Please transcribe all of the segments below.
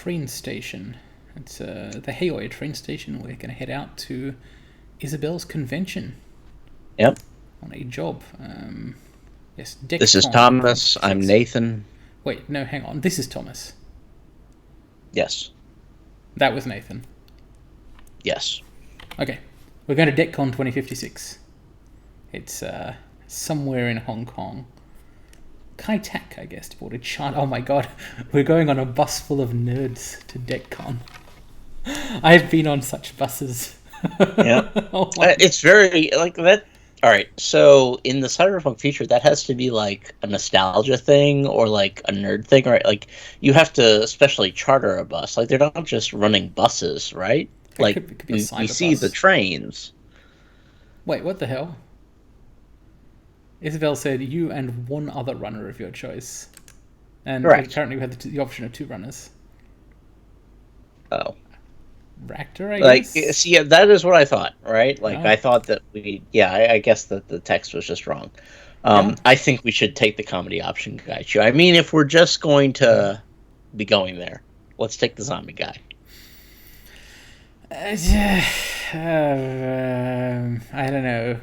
train station. It's the Hayway train station. We're going to head out to Isabel's convention. Yep. On a job. Yes. This is Thomas. I'm Nathan. Wait, no, hang on. This is Thomas. Yes. That was Nathan. Yes. Okay. We're going to DECCON 2056. It's somewhere in Hong Kong. Kai Tak, I guess, to board a chart. Oh my god, we're going on a bus full of nerds to DECCON. I've been on such buses. Yeah. It's very, like, that. Alright, so in the cyberpunk future, that has to be, like, a nostalgia thing, or, like, a nerd thing, right? Like, you have to especially charter a bus. Like, they're not just running buses, right? Like, it could be a we see the trains. Wait, what the hell? Isabel said you and one other runner of your choice. And currently we have the option of 2 runners. Oh. Ractor, I guess? Like, see, that is what I thought, right? Like, I thought that I guess that the text was just wrong. I think we should take the comedy option, Gaichu. I mean, if we're just going to be going there, let's take the zombie guy. I don't know.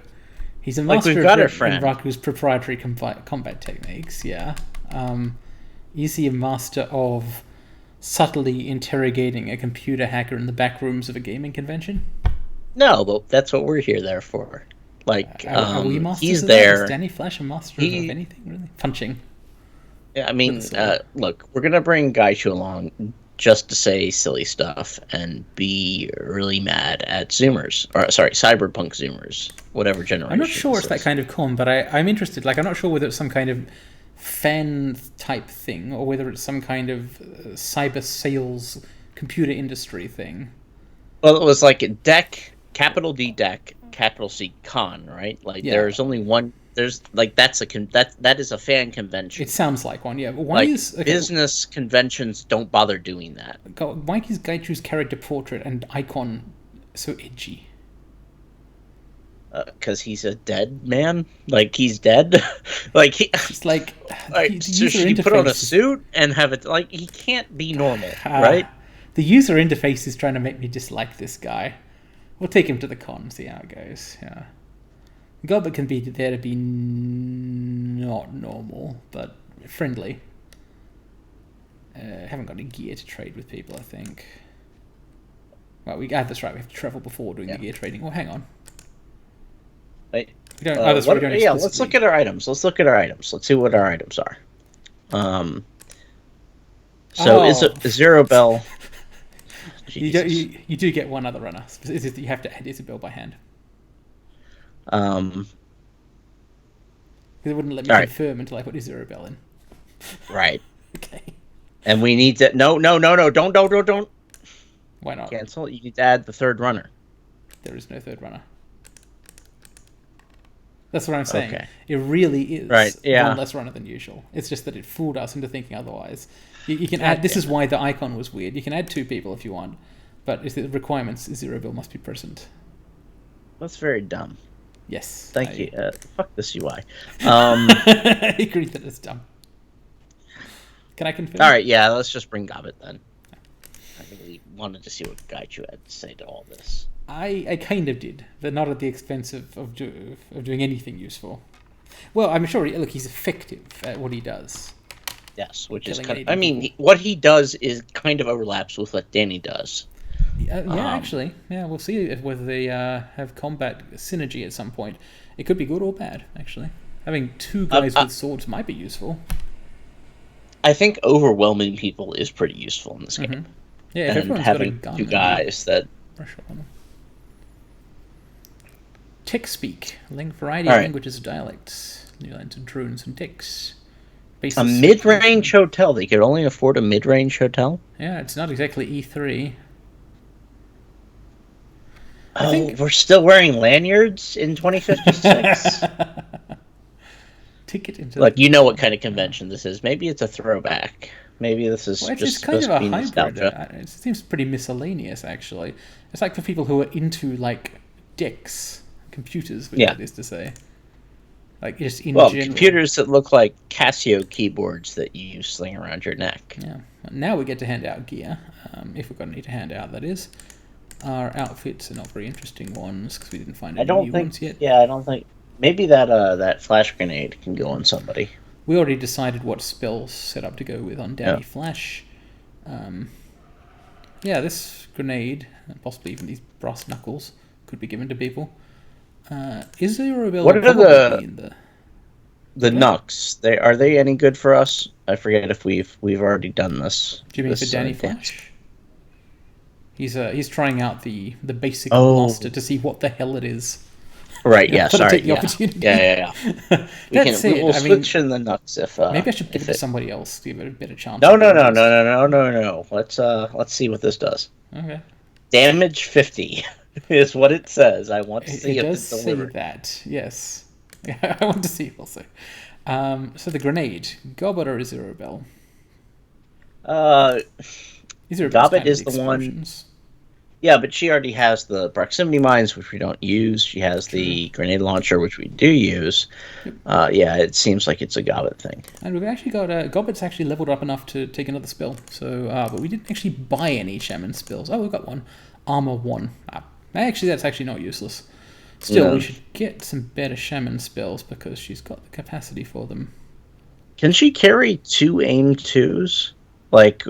He's a master of Raku's proprietary combat techniques, yeah. Is he a master of subtly interrogating a computer hacker in the back rooms of a gaming convention? No, but that's what we're there for. Like, are we masters he's of there. That? Is Danny Flash a master of anything, really? Punching. Yeah, I mean, look, we're going to bring Gaichu along just to say silly stuff and be really mad at Zoomers. Or, sorry, Cyberpunk Zoomers. Whatever generation. I'm not sure it's that kind of con, but I'm interested. Like, I'm not sure whether it's some kind of fan type thing or whether it's some kind of cyber sales computer industry thing. Well, it was like DEC, capital D DEC, capital C con, right? Like, there's only one. There's like that is a fan convention. It sounds like one, yeah. But why like, is business conventions don't bother doing that? Why is Gaichu's character portrait and icon so edgy? Because he's a dead man. Like, he's dead. Like, it's like so should he put on a suit and have it? Like, he can't be normal, right? The user interface is trying to make me dislike this guy. We'll take him to the con, see how it goes. Yeah. Goblet can be there to be not normal, but friendly. Haven't got any gear to trade with people, I think. Well, that's right. We have to travel before doing the gear trading. Well, hang on. Wait. Let's look at our items. Let's see what our items are. Zero Bell. You do get one other runner. You have to add Isabel by hand. Because it wouldn't let me confirm until I put Isabel in. Right. Okay. And we need to don't. Why not? Cancel. You need to add the 3rd runner. There is no 3rd runner. That's what I'm saying. Okay. It really is one less runner than usual. It's just that it fooled us into thinking otherwise. You can add. This is why the icon was weird. You can add 2 people if you want, but the requirements Isabel must be present. That's very dumb. Yes. Thank you. Fuck this UI. I agree that it's dumb. Can I confirm? All right, yeah, let's just bring Gobbet then. I really wanted to see what Gaichu had to say to all this. I kind of did, but not at the expense of doing anything useful. Well, I'm sure. Look, he's effective at what he does. Yes, which is kind of, I mean, what he does is kind of overlaps with what Danny does. Actually, we'll see whether they have combat synergy at some point. It could be good or bad, actually. Having 2 guys with swords might be useful. I think overwhelming people is pretty useful in this game. Yeah, if everyone's having got a gun, 2 guys that pressure on them. Tech speak, variety of languages and dialects, new lines and drones and ticks. A mid-range hotel. They could only afford a mid-range hotel. Yeah, it's not exactly E3. I think we're still wearing lanyards in 2056. Ticket into you know what kind of convention this is. Maybe it's a throwback. Maybe this is just kind supposed of to be a hybrid. nostalgia. It seems pretty miscellaneous, actually. It's like for people who are into like decks, computers, which it is to say. Like, just in Well, general. computers that look like Casio keyboards that you sling around your neck. Yeah. Now we get to hand out gear, if we're going to need to hand out, that is. Our outfits are not very interesting ones, because we didn't find any new ones yet. Yeah, I don't think... Maybe that flash grenade can go on somebody. We already decided what spells set up to go with on Danny Flash. Yeah, this grenade, and possibly even these brass knuckles, could be given to people. Is there a What are the What? Nux? Are they any good for us? I forget if we've already done this. Do you mean for Danny Flash? He's trying out the basic Oh. blaster to see what the hell it is. Right, yeah, sorry. Take the opportunity. Yeah. We'll switch in the Nux if... maybe I should give it to somebody else to give it a better chance. No. Let's see what this does. Okay. Damage 50 is what it says. I want to see if it's delivered. It does say that, yes. I want to see it also. So the grenade. Gobbet or Isirobel? Gobbet is the one... Yeah, but she already has the proximity mines, which we don't use. She has the grenade launcher, which we do use. Yeah, it seems like it's a Gobbet thing. And we've actually got... Gobbet's actually leveled up enough to take another spell. So, but we didn't actually buy any Shaman spells. Oh, we've got one. Armor 1. Actually, that's actually not useless. Still, we should get some better Shaman spells because she's got the capacity for them. Can she carry 2 aim 2s? Like,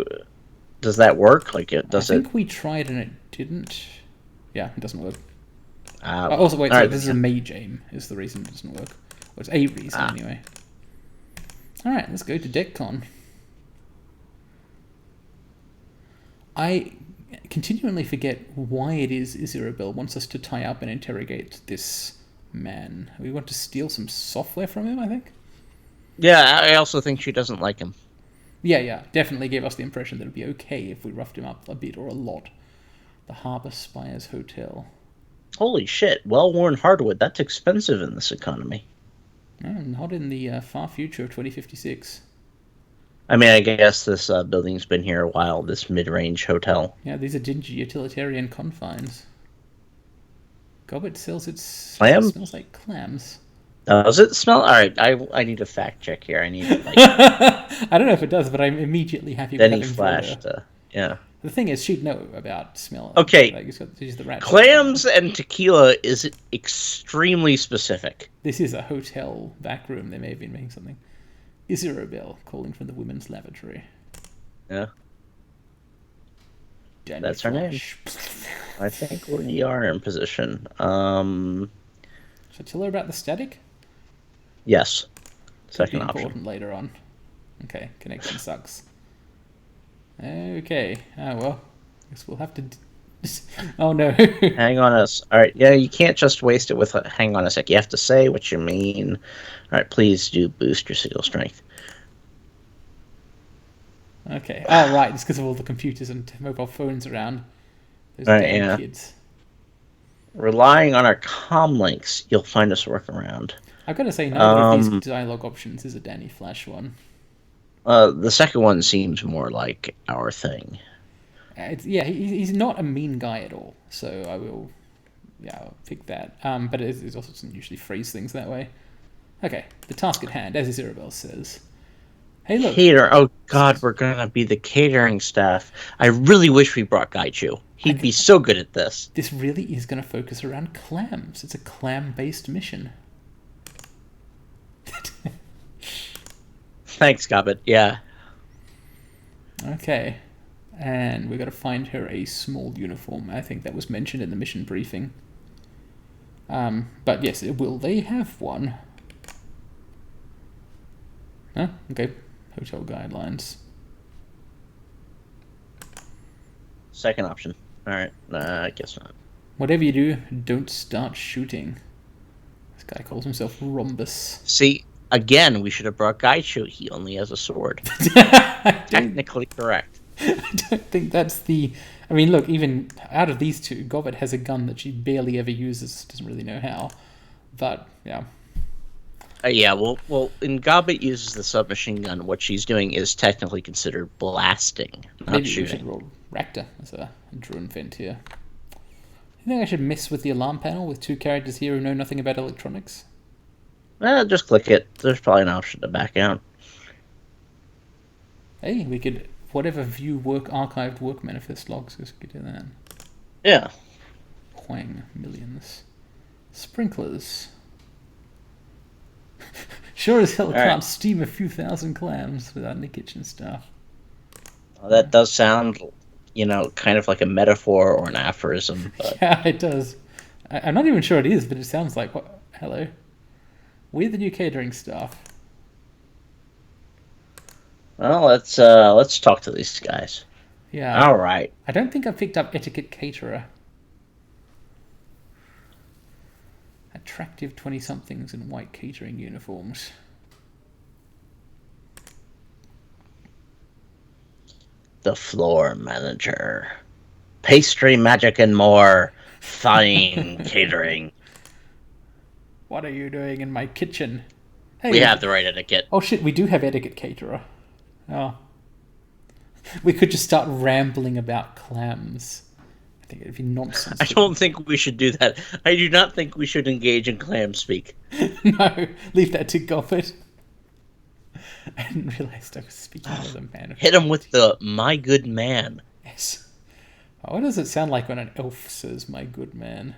does that work? Like, I think we tried and it didn't. Yeah, it doesn't work. Also, wait, this is a mage aim, is the reason it doesn't work. Well, it's a reason, anyway. Alright, let's go to DECCON. I continually forget why it is Isirobel wants us to tie up and interrogate this man. We want to steal some software from him, I think? Yeah, I also think she doesn't like him. Yeah, definitely gave us the impression that it'd be okay if we roughed him up a bit or a lot. The Harbour Spires Hotel. Holy shit, well-worn hardwood. That's expensive in this economy. Not in the far future of 2056. I mean, I guess this building's been here a while, this mid-range hotel. Yeah, these are dingy utilitarian confines. Gobbet sells its... Clam? It smells like clams. Does it smell? Alright, I need a fact check here. I need, like... I don't know if it does, but I'm immediately happy with having flashed, yeah. The thing is, she'd know about smell. Okay, like, she's the rat clams and tequila is extremely specific. This is a hotel back room. They may have been making something. Isirobel calling from the women's lavatory. Yeah. Danny That's her name. I think we are in position. Should I tell her about the static? Yes. Second option. option. Important later on. Okay, connection sucks. Okay. Oh, well. Guess we'll have to... Oh, no. Hang on us. Alright, yeah, you can't just waste it with hang on a sec. You have to say what you mean. Alright, please do boost your signal strength. Okay. Oh, right. It's because of all the computers and mobile phones around. Those damn kids. Relying on our comm links, you'll find us workaround. I've got to say, none of these dialogue options is a Danny Flash one. The second one seems more like our thing. He's not a mean guy at all, so I'll pick that. But it also doesn't usually phrase things that way. Okay, the task at hand, as Isirobel says. Hey, look. Cater. Oh, God, we're going to be the catering staff. I really wish we brought Gaichu. He'd be so good at this. This really is going to focus around clams. It's a clam-based mission. Thanks, Gobbet. Yeah. Okay. And we've got to find her a small uniform. I think that was mentioned in the mission briefing. But yes, will they have one? Huh? Okay. Hotel guidelines. Second option. Alright. I guess not. Whatever you do, don't start shooting. This guy calls himself Rhombus. See, again, we should have brought Gaichu. He only has a sword. Technically correct. I don't think that's the... I mean, look, even out of these two, Gobbet has a gun that she barely ever uses. Doesn't really know how. But, yeah. Well, in Gobbet uses the submachine gun, what she's doing is technically considered blasting, not Maybe shooting. You should roll Ractor as a drone vent here. You think I should mess with the alarm panel with two characters here who know nothing about electronics? Just click it. There's probably an option to back out. Hey, we could whatever view archived work manifest logs. We could do that. Yeah. Huang millions. Sprinklers. Sure as hell can't steam a few thousand clams without any kitchen stuff. Well, that does sound, kind of like a metaphor or an aphorism. But... Yeah, it does. I'm not even sure it is, but it sounds like what? Hello. We're the new catering staff. Well, let's talk to these guys. Yeah. All right. I don't think I picked up etiquette caterer. Attractive 20-somethings in white catering uniforms. The floor manager. Pastry magic and more. Fine catering. What are you doing in my kitchen? Hey, we have the right etiquette. Oh shit, we do have etiquette caterer. Oh. We could just start rambling about clams. I think it'd be nonsense. I don't think we should do that. I do not think we should engage in clam speak. No, leave that to Gobbet. I didn't realize I was speaking with a man. Hit him with the "my good man." Yes. Oh, what does it sound like when an elf says "my good man"?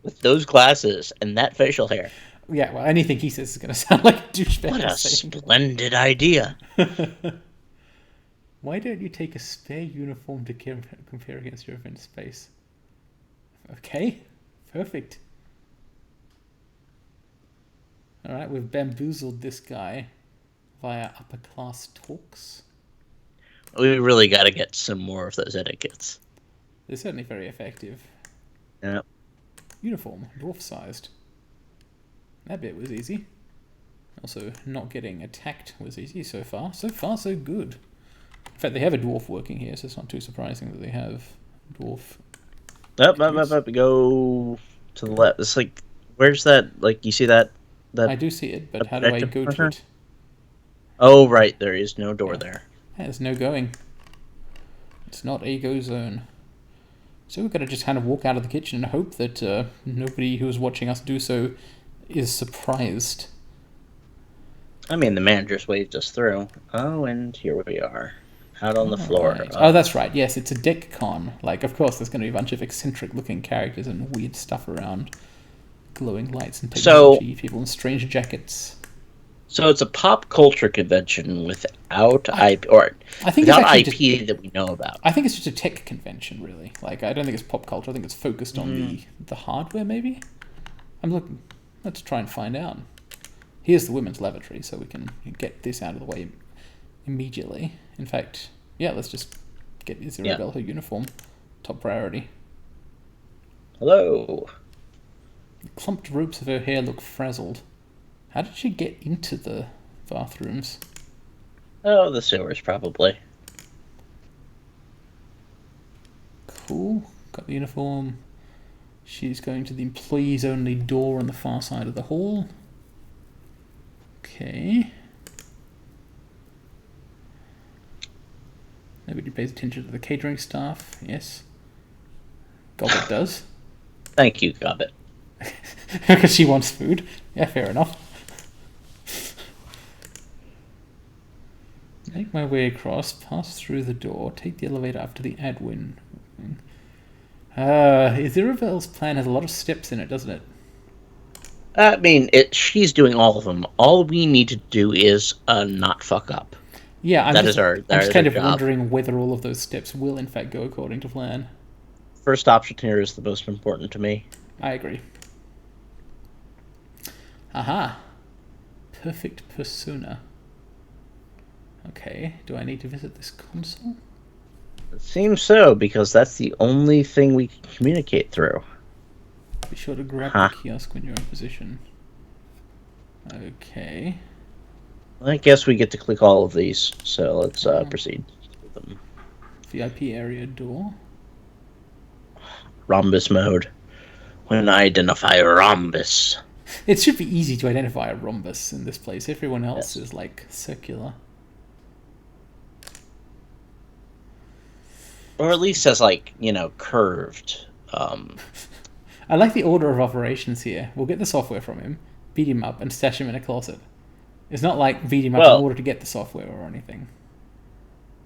With those glasses and that facial hair. Yeah, well, anything he says is going to sound like a douchebag. What a splendid idea. Why don't you take a spare uniform to compare against your event space? Okay, perfect. Alright, we've bamboozled this guy via upper class talks. We really got to get some more of those etiquettes. They're certainly very effective. Yep. Uniform, dwarf-sized. That bit was easy. Also, not getting attacked was easy so far. So far, so good. In fact, they have a dwarf working here, so it's not too surprising that they have dwarf. Up, go to the left. It's like, where's that? Like, you see that? I do see it, but how do I go to it? Oh, right. There is no door there. There's no going. It's not a go zone. So we've got to just kind of walk out of the kitchen and hope that nobody who's watching us do so is surprised. I mean, the manager's waved us through. Oh, and here we are. Out on the floor. Right. Oh, that's right. Yes, it's a DECCON. Like, of course, there's going to be a bunch of eccentric-looking characters and weird stuff around. Glowing lights and technology, people in strange jackets. So it's a pop culture convention without IP, or without IP that we know about. I think it's just a tech convention, really. Like, I don't think it's pop culture. I think it's focused on the hardware, maybe? I'm looking. Let's try and find out. Here's the women's lavatory, so we can get this out of the way immediately. In fact, yeah, let's just get Isabel her uniform. Top priority. Hello. The clumped ropes of her hair look frazzled. How did she get into the bathrooms? Oh, the sewers, probably. Cool. Got the uniform. She's going to the employees-only door on the far side of the hall. Okay. Nobody pays attention to the catering staff. Yes. Gobbet does. Thank you, Gobbet. Because she wants food. Yeah, fair enough. Make my way across, pass through the door, take the elevator up to the admin. Isabel's plan has a lot of steps in it, doesn't it? I mean, she's doing all of them. All we need to do is not fuck up. Yeah, I'm just kind of job. wondering whether all of those steps will in fact go according to plan. First option here is the most important to me. I agree. Aha. Perfect persona. Okay, do I need to visit this console? It seems so, because that's the only thing we can communicate through. Be sure to grab the kiosk when you're in position. Okay. I guess we get to click all of these, so let's proceed with them. VIP area door. Rhombus mode. When I identify a rhombus. It should be easy to identify a rhombus in this place. Everyone else is like circular. Or at least as like, curved. I like the order of operations here. We'll get the software from him. beat him up, and stash him in a closet. It's not like beat him up Well, in order to get the software or anything.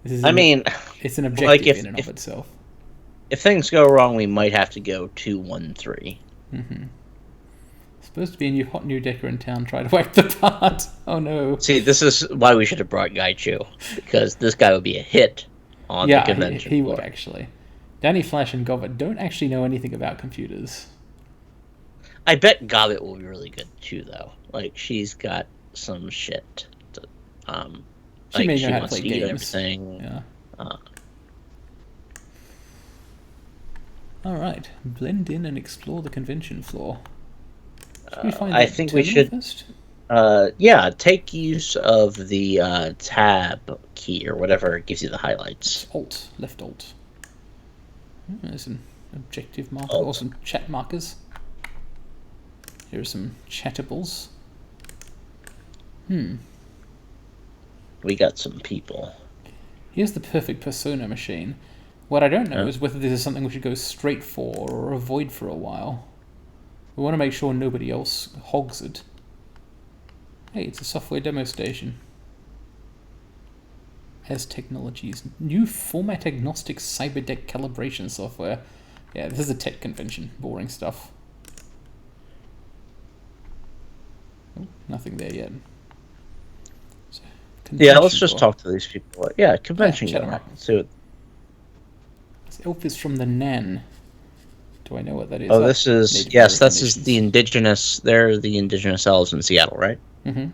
It's an objective like in and of itself. If things go wrong, we might have to go 2-1-3. Mm-hmm. Supposed to be a hot new decker in town. Try to wipe the part. Oh no! See, this is why we should have brought Gaichu, because this guy would be a hit on the convention. He would actually. Danny Flash and Gobbet don't actually know anything about computers. I bet Gobbet will be really good too, though. Like, she's got some shit. She may know how to wants play to eat games. everything. Yeah. All right, blend in and explore the convention floor. Should we find I think we should. First? Take use of the tab key or whatever gives you the highlights. Alt, left alt. There's an objective marker Alt. or some chat markers. Here are some chattables. We got some people. Here's the perfect persona machine. What I don't know is whether this is something we should go straight for or avoid for a while. We want to make sure nobody else hogs it. Hey, it's a software demo station. As technologies. New format agnostic cyberdeck calibration software. Yeah, this is a tech convention. Boring stuff. Oh, nothing there yet. So, Yeah, let's just talk to these people. Yeah, convention. Chat them up. So, this elf is from the Nan. Do I know what that is? Oh, this is... Yes, this is the indigenous... They're the indigenous elves in Seattle, right? Mm-hmm.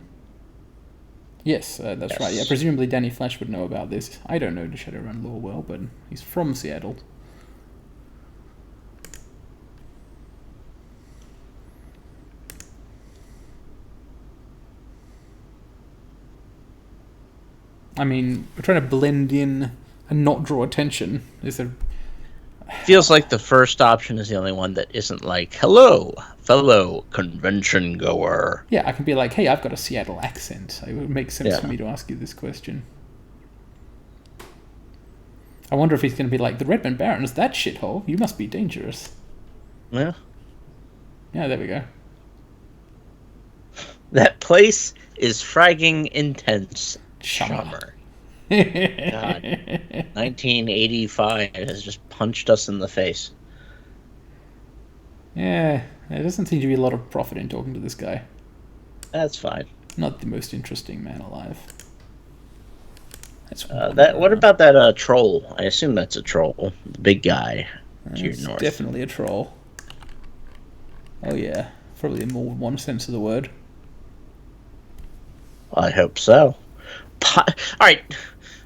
Yes, that's right. Yeah, presumably Danny Flash would know about this. I don't know the Shadowrun lore well, but he's from Seattle. I mean, we're trying to blend in and not draw attention. Feels like the first option is the only one that isn't like, hello, fellow convention goer. Yeah, I can be like, hey, I've got a Seattle accent. It would make sense for me to ask you this question. I wonder if he's going to be like, the Redmond Barons, that shithole, you must be dangerous. Yeah. Yeah, there we go. That place is fragging intense. Chummer. God. 1985 has just punched us in the face. Yeah, there doesn't seem to be a lot of profit in talking to this guy. That's fine. Not the most interesting man alive. That's what about that troll? I assume that's a troll. The big guy to your north. Definitely a troll. Oh yeah, probably in more than one sense of the word. I hope so. Alright,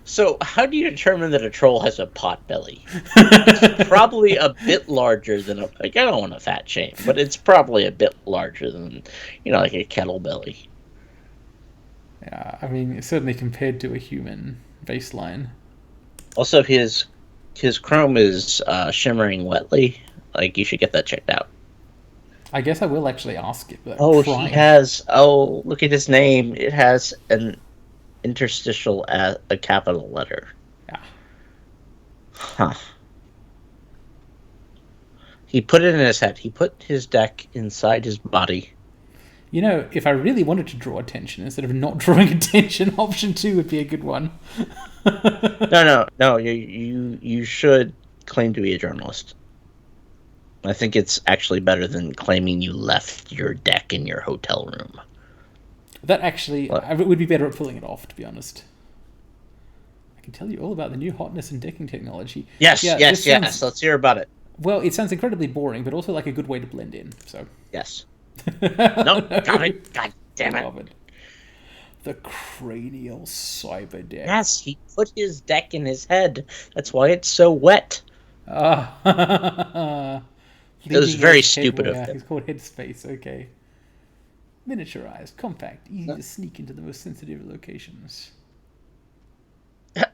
so how do you determine that a troll has a pot belly? It's probably a bit larger than I don't want to fat shame, but it's probably a bit larger than, like a kettle belly. Yeah, I mean, certainly compared to a human baseline. Also, his chrome is shimmering wetly. Like, you should get that checked out. I guess I will actually ask it. But he has... Oh, look at his name. It has an interstitial a capital letter. Yeah. Huh. He put it in his head. He put his deck inside his body. If I really wanted to draw attention, instead of not drawing attention, option 2 would be a good one. No. You should claim to be a journalist. I think it's actually better than claiming you left your deck in your hotel room. That actually, I would be better at pulling it off, to be honest. I can tell you all about the new hotness and decking technology. Yes. Let's hear about it. Well, it sounds incredibly boring, but also like a good way to blend in. So. Yes. No, got it. God damn it. The cranial cyber deck. Yes, he put his deck in his head. That's why it's so wet. It was very stupid of him. It's called Headspace, okay. Miniaturized, compact, easy to sneak into the most sensitive locations.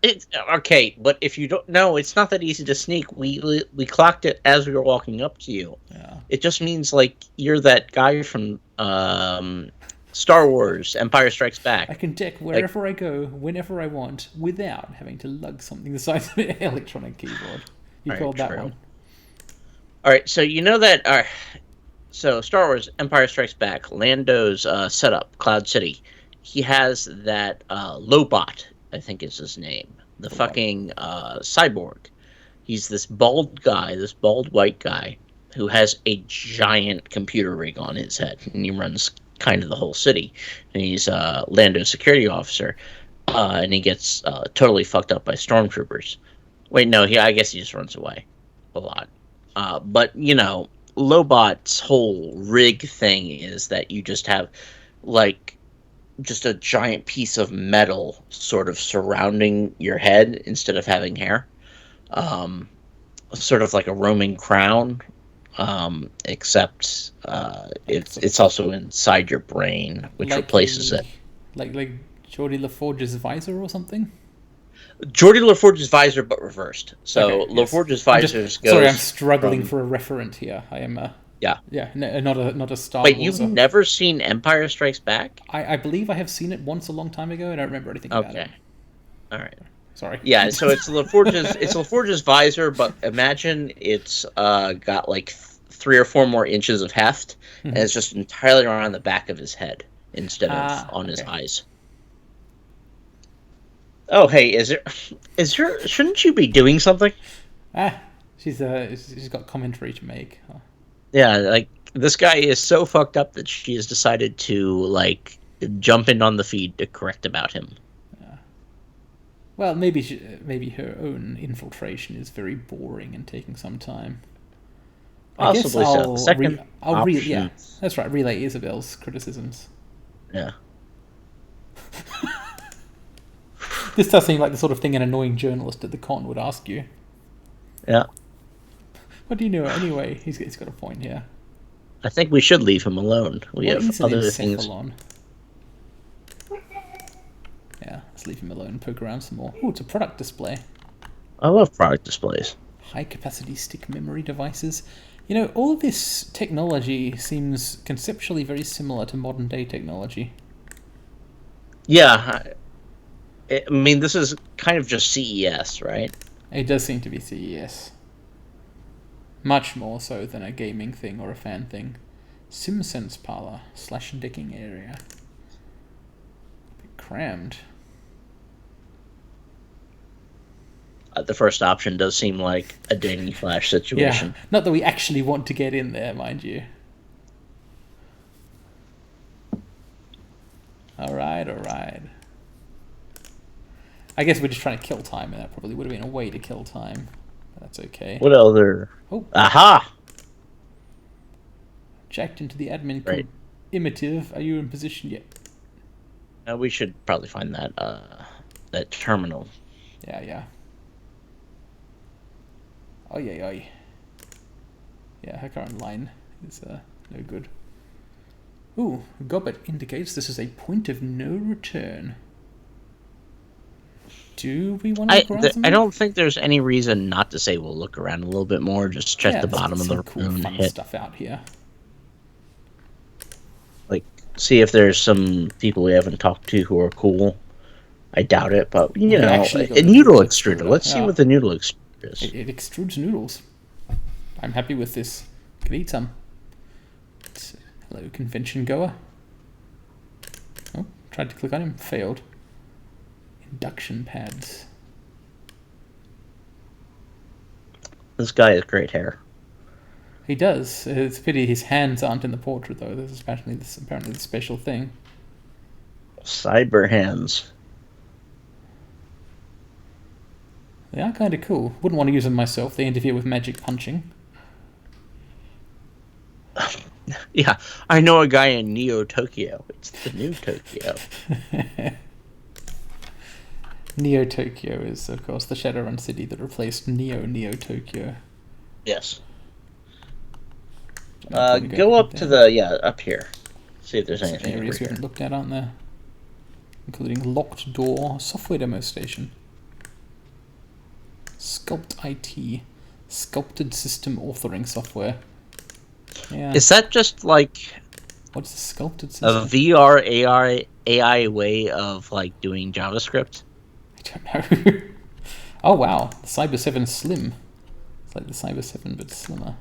It's okay, but if you don't know, it's not that easy to sneak. We clocked it as we were walking up to you. Yeah. It just means like you're that guy from Star Wars: Empire Strikes Back. I can deck wherever I go, whenever I want, without having to lug something the size of an electronic keyboard. You called that one. All right, so you know that So Star Wars Empire Strikes Back, Lando's setup, Cloud City. He has that Lobot, I think is his name, the fucking cyborg. He's this bald guy, this bald white guy, who has a giant computer rig on his head, and he runs kind of the whole city. And he's Lando's security officer, and he gets totally fucked up by stormtroopers. Wait, no, I guess he just runs away a lot. But you know, Lobot's whole rig thing is that you just have like just a giant piece of metal sort of surrounding your head instead of having hair. Sort of like a Roman crown, except it's also inside your brain, which like replaces it. Like Geordie LaForge's visor or something? Geordie LaForge's visor, but reversed. So okay, LaForge's visor goes. Sorry, I'm struggling for a referent here. I am. Yeah. Not a Star Wait, Wars. Wait, you've never seen Empire Strikes Back? I believe I have seen it once a long time ago. I don't remember anything about it. Okay. All right. Sorry. Yeah, so it's LaForge's visor, but imagine it's got like 3 or 4 more inches of heft, and it's just entirely around the back of his head instead of on his eyes. Oh, hey, shouldn't you be doing something? She's got commentary to make. Oh. Yeah, like this guy is so fucked up that she has decided to like jump in on the feed to correct about him. Yeah. Well, maybe her own infiltration is very boring and taking some time. Possibly so. Yeah, that's right. Relay Isabel's criticisms. Yeah. This does seem like the sort of thing an annoying journalist at the con would ask you. Yeah. What do you know anyway? He's got a point here. I think we should leave him alone. We have other things. Yeah, let's leave him alone and poke around some more. Oh, it's a product display. I love product displays. High-capacity stick memory devices. You know, all of this technology seems conceptually very similar to modern-day technology. Yeah, I mean, this is kind of just CES, right? It does seem to be CES. Much more so than a gaming thing or a fan thing. SimSense parlor / decking area. A bit crammed. The first option does seem like a dating flash situation. Yeah, not that we actually want to get in there, mind you. All right. I guess we're just trying to kill time, and that probably would have been a way to kill time. But that's okay. What other? Oh. Aha! Jacked into the admin Imitative. Are you in position yet? We should probably find that terminal. Yeah. Oh. Yeah, her current line is no good. Ooh, Gobbet indicates this is a point of no return. Do we want to look around something? I don't think there's any reason not to say we'll look around a little bit more. Just check the bottom of the cool, room. Fun stuff out here. Like, see if there's some people we haven't talked to who are cool. I doubt it, but you know, a noodle extruder. Let's see what the noodle extruder is. It extrudes noodles. I'm happy with this. Could eat some. Hello, convention goer. Oh, tried to click on him, failed. Induction pads. This guy has great hair. He does. It's a pity his hands aren't in the portrait, though. This is apparently the special thing. Cyber hands. They are kind of cool. Wouldn't want to use them myself. They interfere with magic punching. Yeah, I know a guy in Neo Tokyo. It's the new Tokyo. Neo Tokyo is, of course, the Shadowrun city that replaced Neo Tokyo. Yes. Go up to up here. See if there's anything. Areas we haven't looked at, aren't there? Including locked door, software demo station, Sculpt IT, sculpted system authoring software. Yeah. Is that just like what's the sculpted system? A VR AI way of like doing JavaScript? I don't know. Oh wow, the Cyber 7 Slim. It's like the Cyber 7 but slimmer.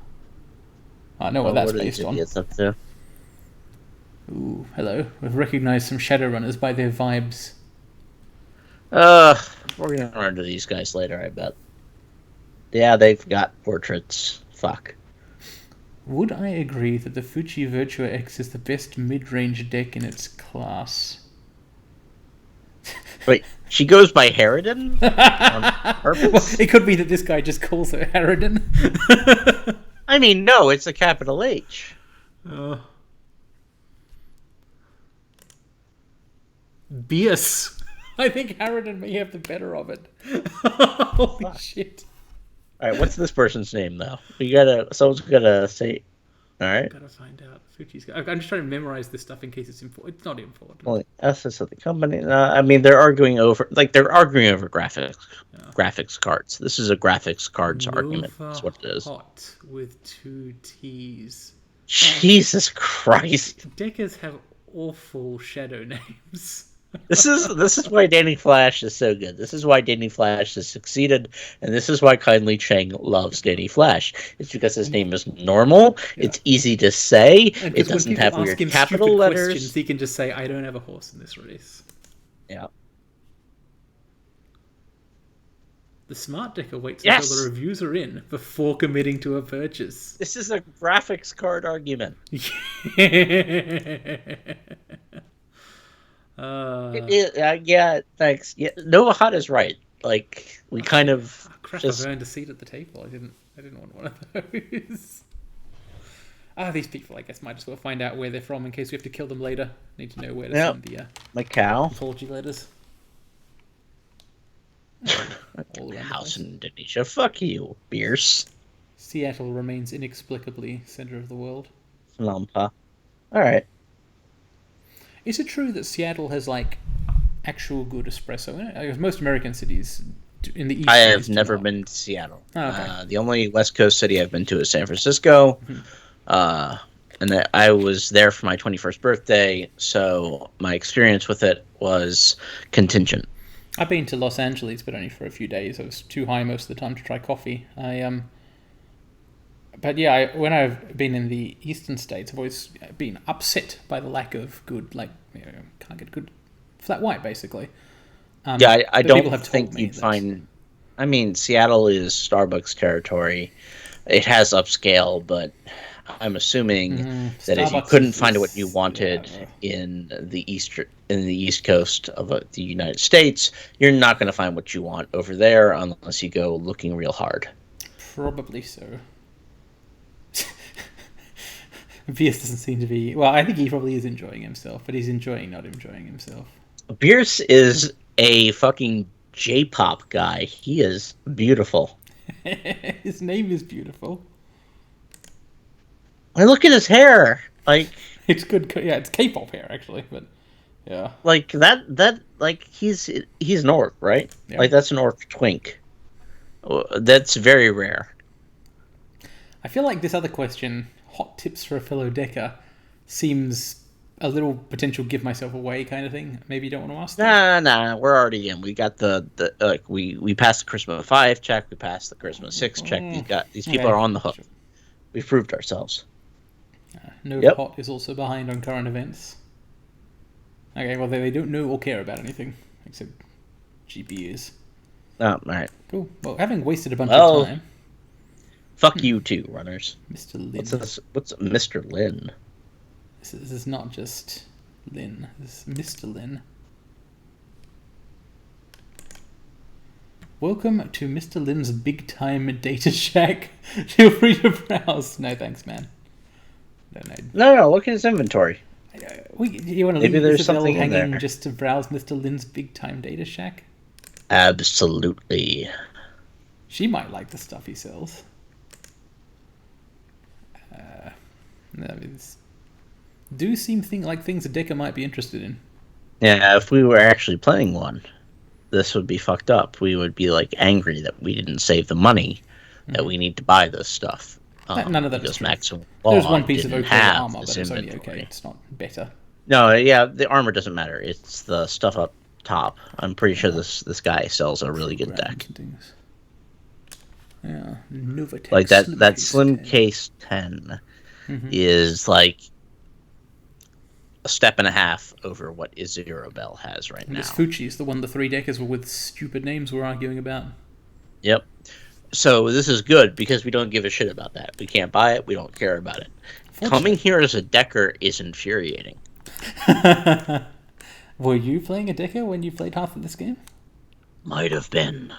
I know what that's are these based on. idiots up to? Ooh, hello. We've recognized some Shadowrunners by their vibes. We're gonna run into these guys later, I bet. Yeah, they've got portraits. Fuck. Would I agree that the Fuji Virtua X is the best mid-range deck in its class? Wait, she goes by Harridan? On purpose? Well, it could be that this guy just calls her Harridan. I mean, no, it's a capital H. Bias. I think Harridan may have the better of it. Holy shit. Alright, what's this person's name, though? Someone's gotta say... Alright. Gotta find out. Fuji's. I'm just trying to memorize this stuff in case it's important. It's not important. Well, S is of the company. I mean, they're arguing over graphics cards. This is a graphics cards argument. That's what it is. Hot with 2 T's. Jesus Christ! Deckers have awful shadow names. This is why Danny Flash is so good. This is why Danny Flash has succeeded, and this is why Kindly Chang loves Danny Flash. It's because his name is normal. Yeah. It's easy to say. It doesn't have weird capital letters. He can just say, "I don't have a horse in this race." Yeah. The smart decker waits until the reviews are in before committing to a purchase. This is a graphics card argument. Yeah, thanks. Yeah, Nova Hot is right. Like, we kind of crap, I've earned a seat at the table. I didn't want one of those. These people, I guess, might as well find out where they're from in case we have to kill them later. Need to know where to send the Macau apology letters. House in Indonesia. Fuck you, Bierce. Seattle remains inexplicably center of the world. Lampa. Alright. Is it true that Seattle has, like, actual good espresso in it? Because most American cities in the East... I have never been to Seattle. Oh, okay. The only West Coast city I've been to is San Francisco. Mm-hmm. And I was there for my 21st birthday, so my experience with it was contingent. I've been to Los Angeles, but only for a few days. I was too high most of the time to try coffee. But yeah, when I've been in the eastern states, I've always been upset by the lack of good, like, can't get good flat white, basically. I don't think you'd find... I mean, Seattle is Starbucks territory. It has upscale, but I'm assuming that if you couldn't find what you wanted in the East Coast of the United States, you're not going to find what you want over there unless you go looking real hard. Probably so. Bierce doesn't seem to be... Well, I think he probably is enjoying himself, but he's enjoying not enjoying himself. Bierce is a fucking J-pop guy. He is beautiful. His name is beautiful. I look at his hair. Like, it's good. Yeah, it's K-pop hair, actually, but yeah. Like, like, he's an orc, right? Yeah. Like, that's an orc twink. That's very rare. I feel like this other question... Hot tips for a fellow decker seems a little potential give myself away kind of thing. Maybe you don't want to ask that? Nah, we're already in. We got we passed the Charisma 5 check, we passed the Charisma 6 check. These people are on the hook. We've proved ourselves. Nova Hot is also behind on current events. Okay, well they don't know or care about anything except GPUs. Oh, alright. Cool. Well, having wasted a bunch of time. Fuck you too, runners. Mr. Lin. What's Mr. Lin? This is not just Lin. This is Mr. Lin. Welcome to Mr. Lin's Big Time Data Shack. Feel free to browse. No, thanks, man. No. Look at his inventory. You want to leave this something hanging just to browse Mr. Lin's Big Time Data Shack? Absolutely. She might like the stuff he sells. Do seem like things a decker might be interested in. Yeah, if we were actually playing one, this would be fucked up. We would be like angry that we didn't save the money that we need to buy this stuff. None of that is true. Maximum There's one piece of okay armor, but it's only okay. It's not better. No, yeah, the armor doesn't matter. It's the stuff up top. I'm pretty sure this guy sells a really good deck. Yeah, Novatech like that Slim Case 10. is like a step and a half over what Isirabel has right And now. this Fucci is the one the 3-deckers with stupid names were arguing about. Yep. So this is good because we don't give a shit about that. We can't buy it. We don't care about it. Coming here as a decker is infuriating. Were you playing a decker when you played half of this game? Might have been.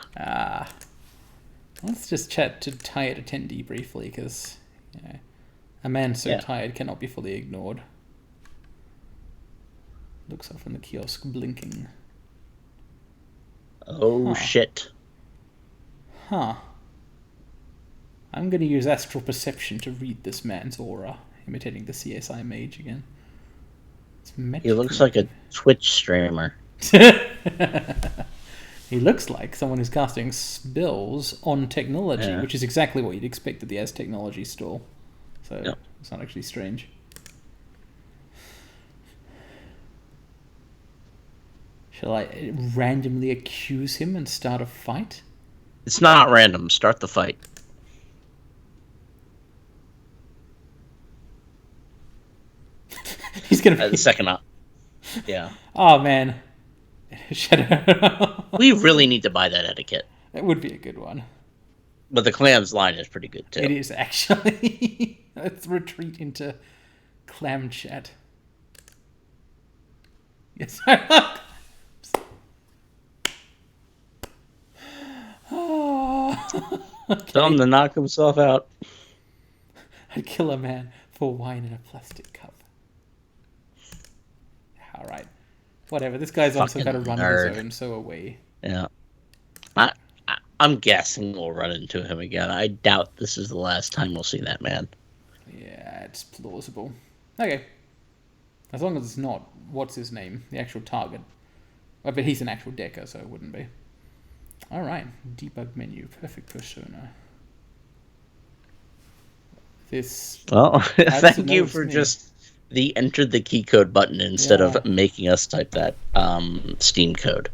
Let's just chat to tired attendee briefly, because a man so tired cannot be fully ignored. Looks up from the kiosk, blinking. Oh, shit. Huh. I'm going to use astral perception to read this man's aura, imitating the CSI mage again. He looks like a Twitch streamer. He looks like someone who's casting spells on technology, which is exactly what you'd expect at the As Technology stall. So it's not actually strange. Shall I randomly accuse him and start a fight? It's not random. Start the fight. He's gonna be the second up. Yeah. Oh man. Shadow. We really need to buy that etiquette. That would be a good one. But the clams line is pretty good too. It is actually. Let's retreat into clam chat. Yes. Okay. Tell him to knock himself out. I'd kill a man for wine in a plastic cup. Alright. Whatever, this guy's on some kind of run of his own, so are we. Yeah. I'm guessing we'll run into him again. I doubt this is the last time we'll see that man. Yeah, it's plausible. Okay. As long as it's not, what's his name? The actual target. Well, but he's an actual decker, so it wouldn't be. Alright, debug menu, perfect persona. This. Well, thank you for just the enter the key code button instead of making us type that Steam code.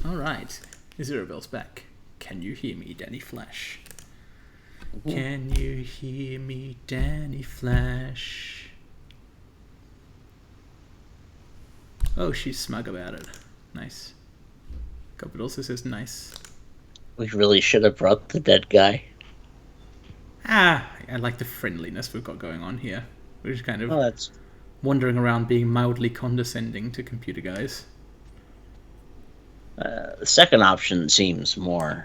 Alright, Isirabel's back. Can you hear me, Danny Flash? Can you hear me, Danny Flash? Oh, she's smug about it. Nice. But also says nice. We really should have brought the dead guy. I like the friendliness we've got going on here. We're just kind of wandering around being mildly condescending to computer guys. The second option seems more...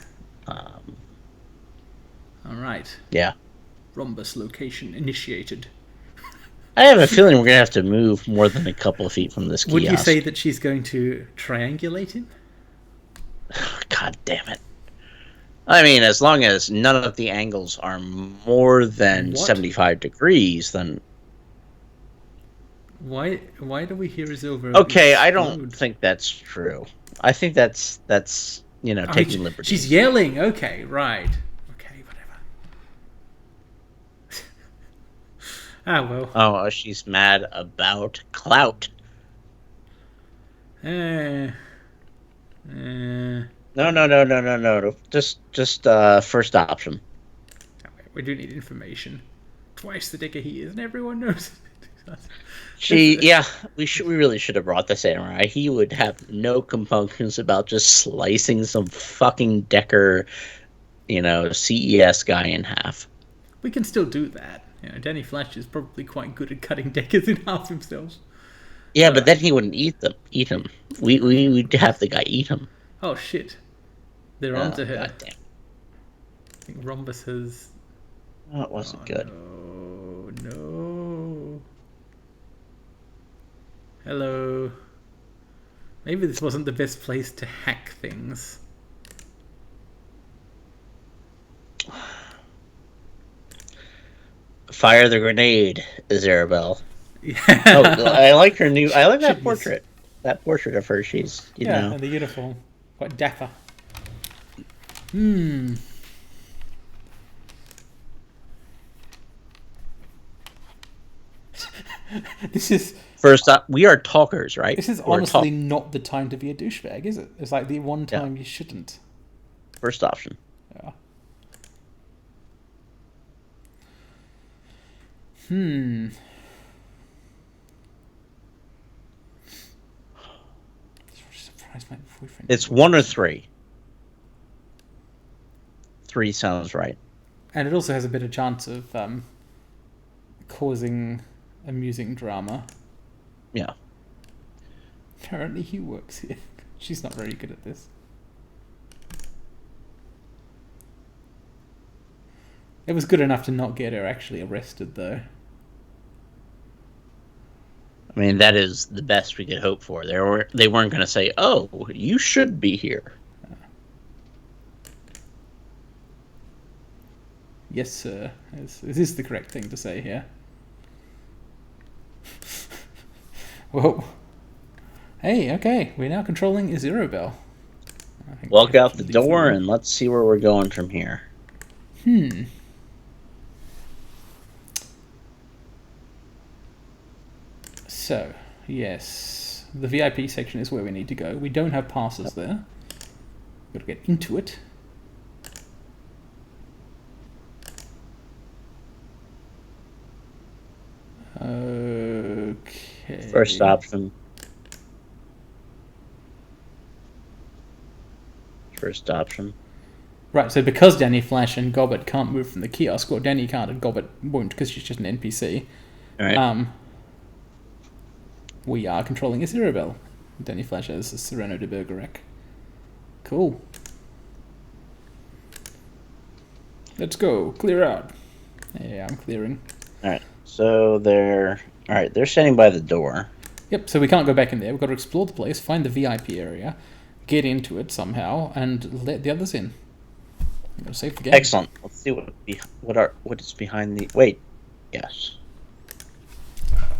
Alright. Yeah. Rhombus location initiated. I have a feeling we're going to have to move more than a couple of feet from this kiosk. Would you say that she's going to triangulate him? God damn it. I mean, as long as none of the angles are more than 75 degrees, then... Why do we hear Isilver? Okay, I don't think that's true. I think that's taking liberties. She's yelling. Okay, right. Okay, whatever. Well. Oh, she's mad about clout. No. Just first option. We do need information. Twice the decker he is, and everyone knows. We really should have brought this in, right? He would have no compunctions about just slicing some fucking decker, CES guy in half. We can still do that. Danny Flash is probably quite good at cutting deckers in half himself. Yeah, but then he wouldn't eat him. We'd have the guy eat him. Oh shit. They're onto her. God damn. I think Rhombus has... Oh, it wasn't good. Oh, no. Hello. Maybe this wasn't the best place to hack things. Fire the grenade, Isabel. Yeah. Oh, I like that portrait. That portrait of her, she's, and the uniform. Quite dapper. This is... First up, we are talkers, right? This is honestly not the time to be a douchebag, is it? It's like the one time you shouldn't. First option. Yeah. Hmm. Surprise my boyfriend. It's 1 or 3. 3 sounds right. And it also has a better chance of causing amusing drama. Yeah. Apparently he works here. She's not very good at this. It was good enough to not get her actually arrested, though. I mean, that is the best we could hope for. They weren't going to say, "Oh, you should be here." Yes, sir. This is the correct thing to say here. Whoa. Hey, okay. We're now controlling Izirobel. Walk out the door and let's see where we're going from here. So, yes. The VIP section is where we need to go. We don't have passes there. We've got to get into it. Okay. First option. Right, so because Danny Flash and Gobbet can't move from the kiosk, or Danny can't and Gobbet won't because she's just an NPC, right. We are controlling Izirobel. Danny Flash has Sereno de Bergerac. Cool. Let's go. Clear out. Yeah, I'm clearing. Alright, so they're standing by the door. Yep, so we can't go back in there. We've got to explore the place, find the VIP area, get into it somehow, and let the others in. We've got to save the game. Excellent. Let's see what is behind the... Wait. Yes.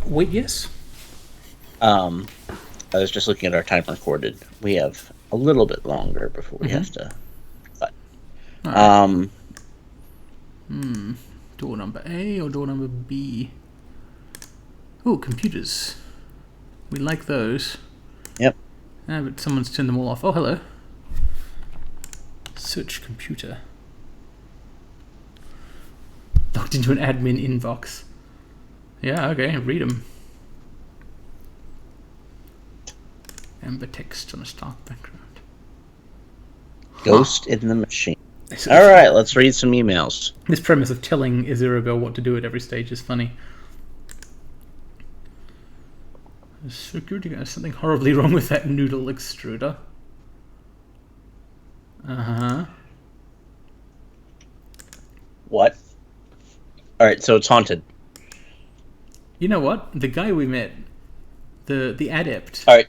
Wait, yes? I was just looking at our time recorded. We have a little bit longer before we have to cut. Right. Door number A or door number B? Oh, computers. We like those. Yep. But someone's turned them all off. Oh, hello. Search computer. Logged into an admin inbox. Yeah, okay, read them. Amber text on a stark background. Ghost in the machine. Alright, let's read some emails. This premise of telling Izirobel what to do at every stage is funny. Security guy, something horribly wrong with that noodle extruder. What? Alright, so it's haunted. You know what? The guy we met, the adept. Alright,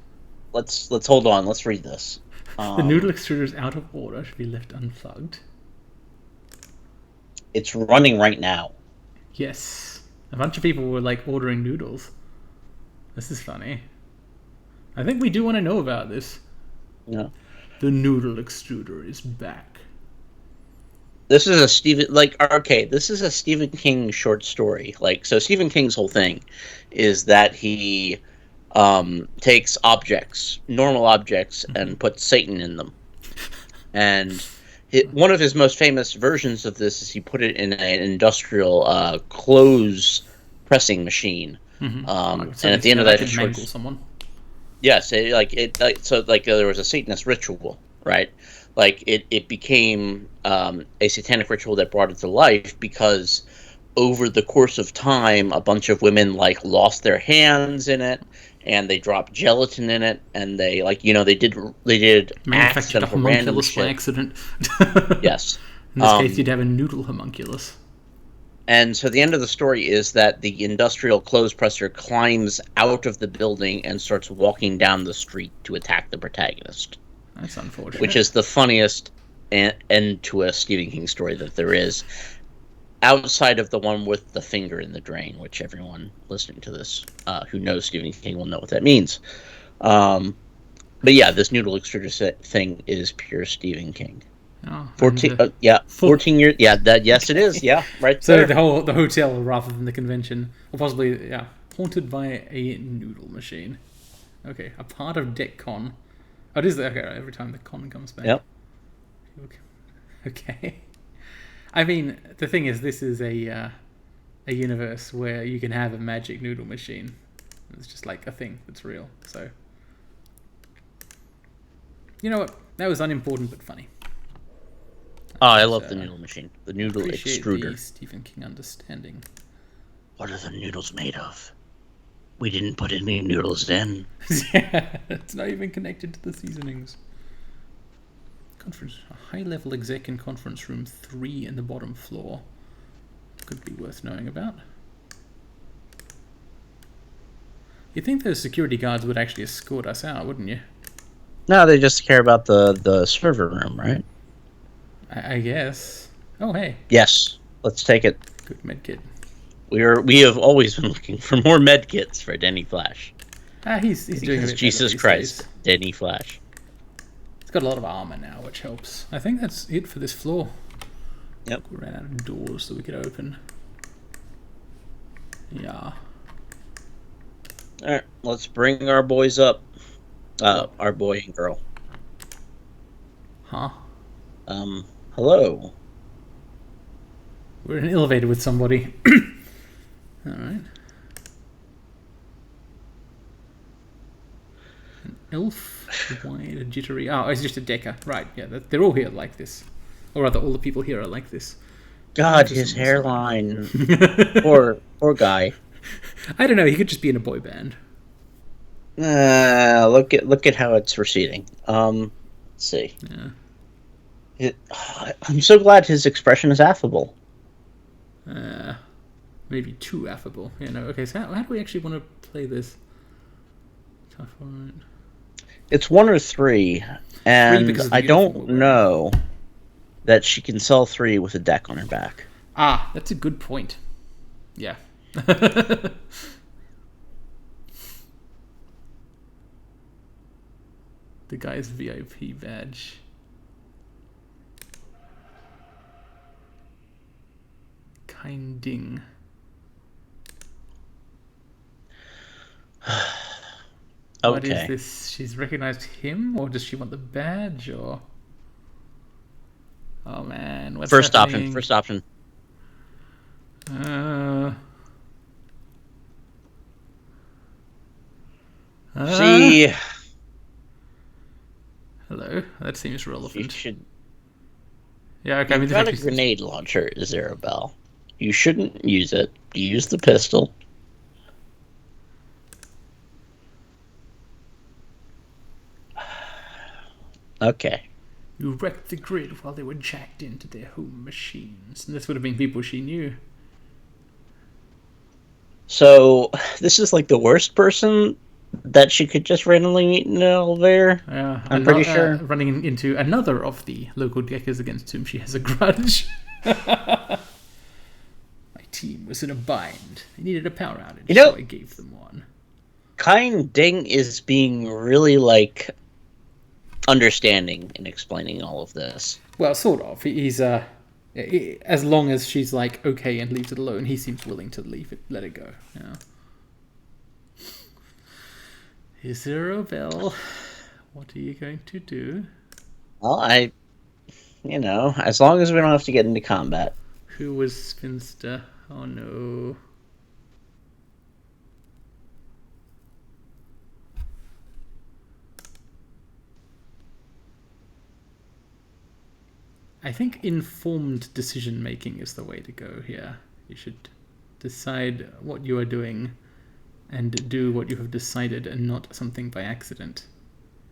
let's hold on. Let's read this. The noodle extruder is out of order. Should be left unplugged. It's running right now. Yes. A bunch of people were like ordering noodles. This is funny. I think we do want to know about this. Yeah. The noodle extruder is back. This is a this is a Stephen King short story. So Stephen King's whole thing is that he takes normal objects, and puts Satan in them. And one of his most famous versions of this is he put it in an industrial clothes pressing machine. And at the end of that, it mangle someone. Yes, there was a Satanist ritual, right? It became a satanic ritual that brought it to life because over the course of time, a bunch of women lost their hands in it, and they dropped gelatin in it, and they did manufactured a homunculus by accident. Yes. In this case, you'd have a noodle homunculus. And so the end of the story is that the industrial clothes presser climbs out of the building and starts walking down the street to attack the protagonist. That's unfortunate. Which is the funniest end to a Stephen King story that there is, outside of the one with the finger in the drain, which everyone listening to this who knows Stephen King will know what that means. But yeah, this noodle extruder thing is pure Stephen King. Oh, 14 years. Yeah, yes it is. Yeah, right. So there. the hotel rather than the convention, or possibly haunted by a noodle machine. Okay, a part of DECCON. Oh, it is okay. Every time the con comes back. Yep. Okay. I mean, the thing is, this is a a universe where you can have a magic noodle machine. It's just like a thing that's real. So, you know what? That was unimportant but funny. Oh, I love the noodle machine. The noodle Appreciate extruder. the Stephen King understanding. What are the noodles made of? We didn't put any noodles in. Yeah, it's not even connected to the seasonings. Conference, a high-level exec in conference room 3 in the bottom floor. Could be worth knowing about. You'd think those security guards would actually escort us out, wouldn't you? No, they just care about the server room, right? I guess. Oh, hey. Yes, let's take it. Good medkit. We have always been looking for more medkits for Denny Flash. He's doing a bit Jesus better Christ, days. Denny Flash. He's got a lot of armor now, which helps. I think that's it for this floor. Yep. We ran out of doors that we could open. Yeah. Alright, let's bring our boys up. Our boy and girl. Huh? Hello. We're in an elevator with somebody. Alright. An elf, wide, jittery. Oh, it's just a decker. Right, yeah, they're all here like this. Or rather, all the people here are like this. God, his hairline. Poor guy. I don't know, he could just be in a boy band. Look at how it's receding. Let's see. Yeah. I'm so glad his expression is affable. Maybe too affable. Yeah, no, okay, so how do we actually want to play this? Tough one. It's 1 or 3, and I don't know that she can sell 3 with a deck on her back. Ah, that's a good point. Yeah. The guy's VIP badge. Kinding. Okay. What is this? She's recognized him, or does she want the badge, or? Oh man, what's happening? First option. See. Hello, that seems relevant. You should. Yeah, okay. You've got a grenade launcher, Isabel. You shouldn't use it. Use the pistol. Okay. You wrecked the grid while they were jacked into their home machines. And this would have been people she knew. So, this is like the worst person that she could just randomly meet in an elevator? I'm pretty sure. Running into another of the local deckers against whom she has a grudge. My team was in a bind. They needed a power outage, so I gave them one. Kind Ding is being really, like, understanding in explaining all of this. Well, sort of. He's, as long as she's like, okay, and leaves it alone, he seems willing to let it go. Yeah. Isabel, what are you going to do? Well, as long as we don't have to get into combat. Who was Spinster? Oh no. I think informed decision making is the way to go here. You should decide what you are doing and do what you have decided and not something by accident.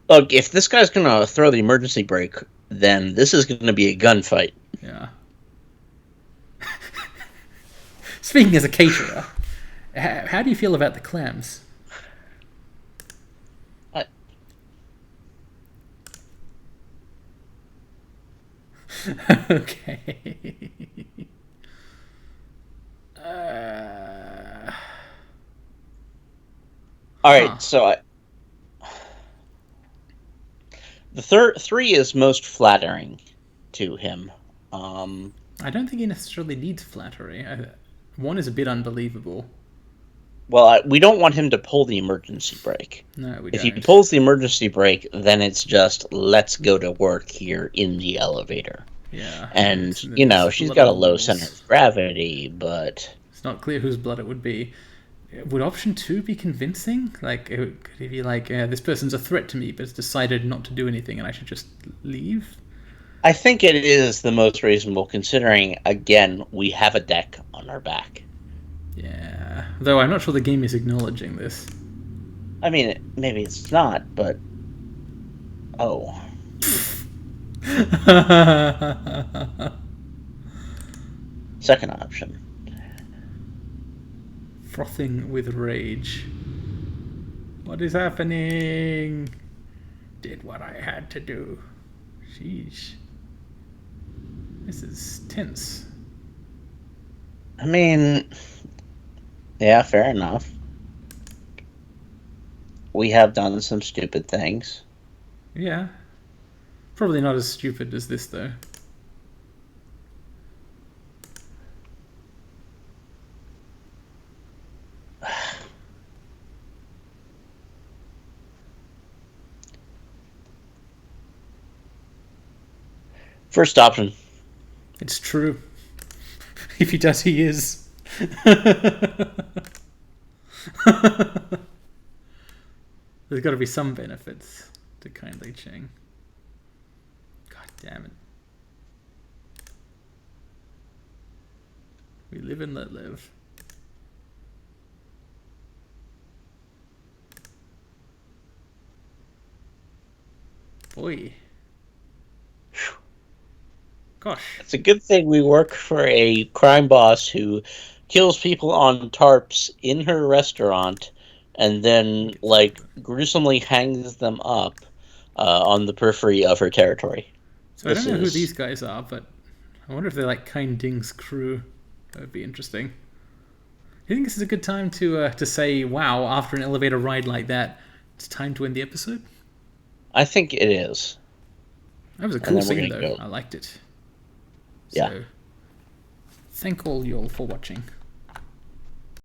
Look, if this guy's going to throw the emergency brake, then this is going to be a gunfight. Yeah. Speaking as a caterer, how do you feel about the clams? Okay. All right, so the 3 is most flattering to him. I don't think he necessarily needs flattery. 1 is a bit unbelievable. Well, we don't want him to pull the emergency brake. No, we don't. If he pulls the emergency brake, then it's just, let's go to work here in the elevator. Yeah. And, she's got a low center of gravity, but... It's It's not clear whose blood it would be. Would option 2 be convincing? Like, could he be like, this person's a threat to me, but has decided not to do anything and I should just leave? I think it is the most reasonable, considering, again, we have a deck on our back. Yeah. Though I'm not sure the game is acknowledging this. I mean, maybe it's not, but... Oh. Second option. Frothing with rage. What is happening? Did what I had to do. Sheesh. This is tense. I mean, yeah, fair enough. We have done some stupid things. Yeah. Probably not as stupid as this, though. First option. It's true. If he does, he is. There's got to be some benefits to kindly Cheng. God damn it. We live and let live. Boy. Gosh. It's a good thing we work for a crime boss who kills people on tarps in her restaurant and then, like, gruesomely hangs them up on the periphery of her territory. So I don't know who these guys are, but I wonder if they're like Kind Ding's crew. That would be interesting. Do you think this is a good time to say, wow, after an elevator ride like that, it's time to end the episode? I think it is. That was a cool scene, though. I liked it. Yeah. So, thank all y'all for watching.